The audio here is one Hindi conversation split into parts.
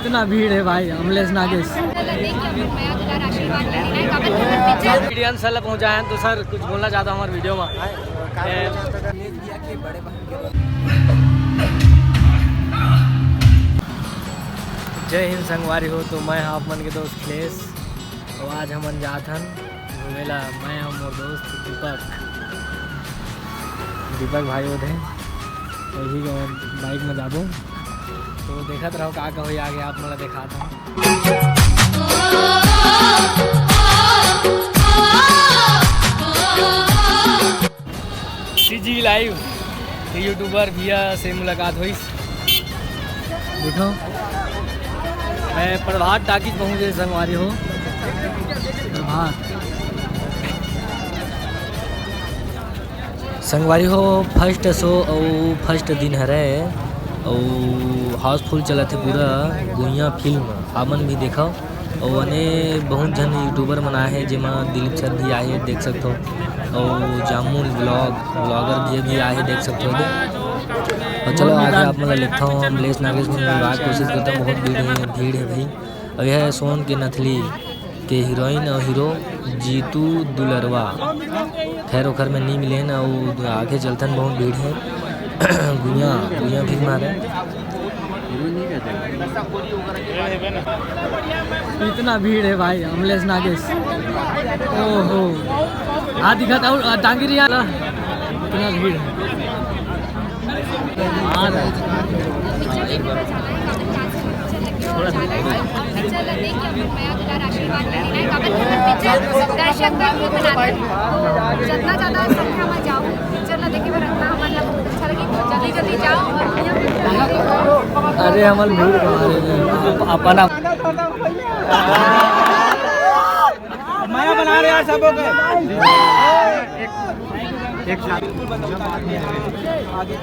इतना भीड़ है भाई अमलेश नागेश। मीडियम सर पहुँचा है तो सर कुछ बोलना चाहता हूँ हमारे वीडियो में। जय हिंद संगवारी हो। तो मैं आप मन के दोस्त खिलेश। तो आज हम जाथन घूमेला मैं हम और दोस्त दीपक भाई वो थे वही बाइक में जाबू तो देखत रहो का हो आगे आप मला देखा था। CG लाइव यूट्यूबर भैया से मुलाकात हुई। देखो मैं प्रभात टाकीज पहुँचे संगवारी हो। प्रभात संगवारी हो फर्स्ट शो और फर्स्ट दिन हरे और हाउसफुल चला थे पूरा गुइया फिल्म हमन भी देखा और अने बहुत जन यूट्यूबर मन आए हैं जिमा दिलीप सर भी आए हैं देख सकते हो और जामुन ब्लॉगर भी आए हैं देख सकते हो। और चलो आगे आप मतलब लिखता हूँ अमलेश नागेश में मिलवा कोशिश करता हूँ। बहुत भीड़ है भाई। और यह है सोन के नथली के हीरोइन और हीरो जीतू दुलरवा खैर ओखर में नहीं मिले ना और आगे चलतन बहुत भीड़ है। गुइया फिल्म आ रहा है। इतना भीड़ है भाई अमलेश नागेश। ओहो आ दिखा था टांगिरी इतना भीड़ है। जितना ज़्यादा संख्या में जाओ पिक्चर ना देखे में रखना हमारा अच्छा लगे तो जल्दी जाओ। अरे हमल भीड़ अपना माया बना रहे हैं सबों के एक साथ आगे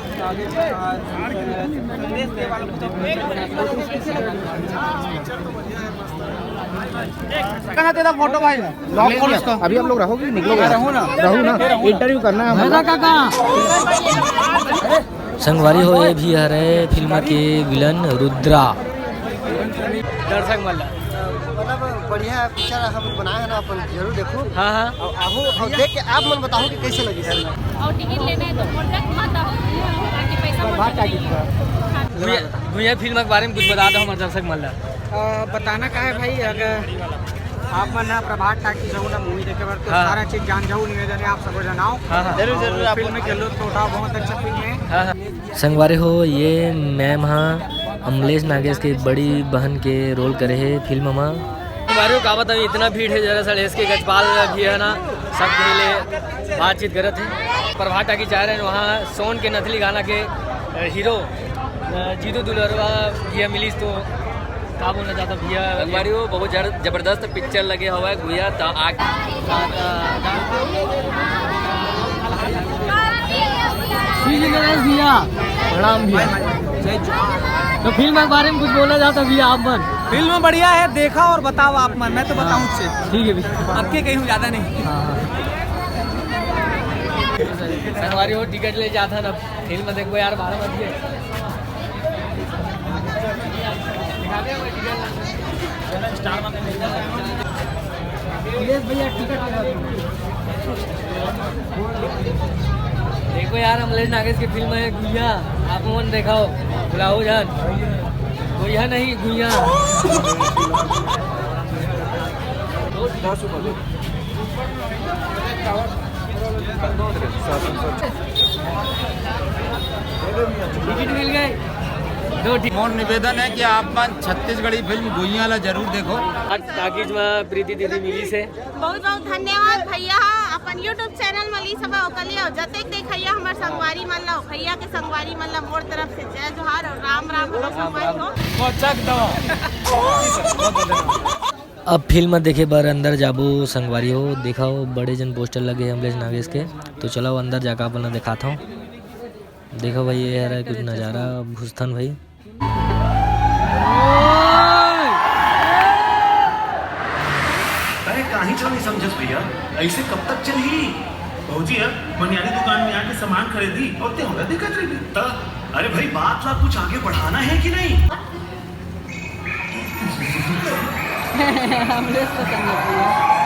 कहाँ तेरा फोटो भाई लॉक खोल इसको। अभी आप लोग रहोगे निकलोगे? रहूँ ना इंटरव्यू करना है संगवारी हो। ये भी है फिल्म के विलन रुद्रा दर्शक मल्ला मतलब बढ़िया पिक्चर हम बनाए हैं ना अपन जरूर देखो। हाँ हाँ और आहू और देख के आप मन बताओ कि कैसे लगी फिल्म। और टिकट लेना है तो मत आओ ताकि पैसा भैया फिल्म के बारे में कुछ बता दो हमारे दर्शक मल्ला। बताना का है भाई अगर आप मन प्रभात टाकी जाओ ना मूवी देखे बार तो हाँ। सारा चीज जान जाओ निवेदन है आप सबको जनाओ। हाँ जरूर फिल्म में खेलो तो उठाओ बहुत अच्छा फिल्म है। हाँ संगवारी हो। ये मैम हाँ अमलेश नागेश के बड़ी बहन के रोल करे है फिल्म में। हमारे का बताओ इतना भीड़ है जरा सर इसके गजपाल भी है ना सब पहले बातचीत करे थे। प्रभात टाकी जा रहे हैं वहाँ सोन के नथली गाना के हीरो जीतू दुलरवा भैया मिली तो का बोलना चाहता भैया। हमारी वो बहुत जबरदस्त पिक्चर लगे हुआ है भैया तो भैया प्रणाम भैया। तो फिल्म के बारे में कुछ बोलना चाहता भैया आप मन। फिल्म बढ़िया है देखा और बताओ आप मन मैं तो बताऊँ उससे ठीक है भैया आपके कहीं ज़्यादा नहीं। संगवारी हो टिकट ले जाता ना फिल्म देखो यार 12 बजे। भैया टिकट देखो यार अमलेश नागेश की फिल्म है गुइया आप मन देखाओ बुलाओ जान गुइया नहीं गुइया। टिकट मिल गए दो मोर निवेदन है कि आप छत्तीसगढ़ी फिल्म गुइया ला जरूर देखो। टाकीज में प्रीति दीदी मिली से बहुत बहुत धन्यवाद भैया अपन YouTube चैनल में ली सब ओकलिया जतेक देखैया हमर संगवारी मन ला भैया के संगवारी मन ला मोर तरफ से जय जोहार और राम राम हमर संगवारी हो। अब फिल्म देखे बार अंदर जाबो संगवारी हो देखाओ बड़े जन पोस्टर लगे अमलेश नागेश के तो चलो अंदर जाकर अपना दिखाता हूँ। देखो भाई ये है कुछ नज़ारा भूस्थान भाई। कहीं तो नहीं समझस भैया ऐसे कब तक चली पहुंची है मनियारी दुकान में आके सामान खरीदी और त्योहार दिक्कत रही। अरे भाई बात ला कुछ आगे बढ़ाना है कि नहीं। आमलेट पसंद है भैया।